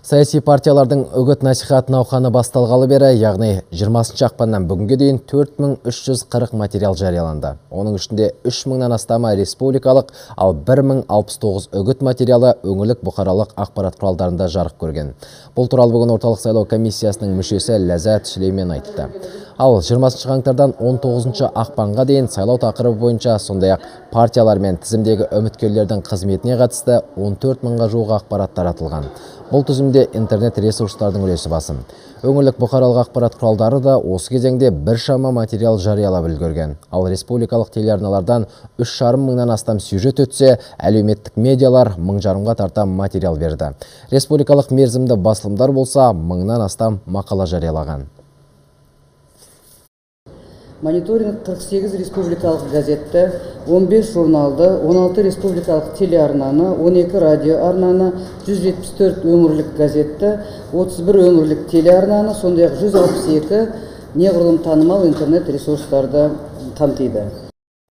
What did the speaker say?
Саяси партиялардың үгіт-насихат науқаны басталғалы бері, яғни 20 ақпаннан бүгінге дейін 4340 материал жарияланды. Оның ішінде 3000-нан астамы республикалық, ал 1069 үгіт материалы өңірлік бұқаралық ақпарат құралдарында жарық көрген. Бұл туралы бүгін орталық сайлау комиссиясының мүшесі Ләззат Сүлеймен айтты. Ал 20 қаңтардан 19 ақпанға дейін сайлау тақырыбы бойынша, сондай-ақ партиялар мен тізімдегі үміткерлердің қызметіне қатысты 14 мыңға жуық ақпарат таратылған. Бұл тізімде интернет ресурстардың үлесі басым. Өңірлік бұқаралық ақпарат құралдары да осы кезеңде біршама материал жариялап үлгерген. Ал республикалық телеарналардан 3,5 мыңнан астам сюжет өтсе, әлеуметтік медиалар 1000-ға тарта материал берді. Республикалық мерзімді басылымдар болса, 1000-нан астам мақала жариялаған. Мониторинг 48 республикалық газетті, 15 журналды, 16 республикалық телеарнаны, 12 радио арнаны, 174 өңірлік газетті, 31 өңірлік телеарнаны, сондай-ақ 162 неғұрлым танымал интернет ресурстарды қамтиды.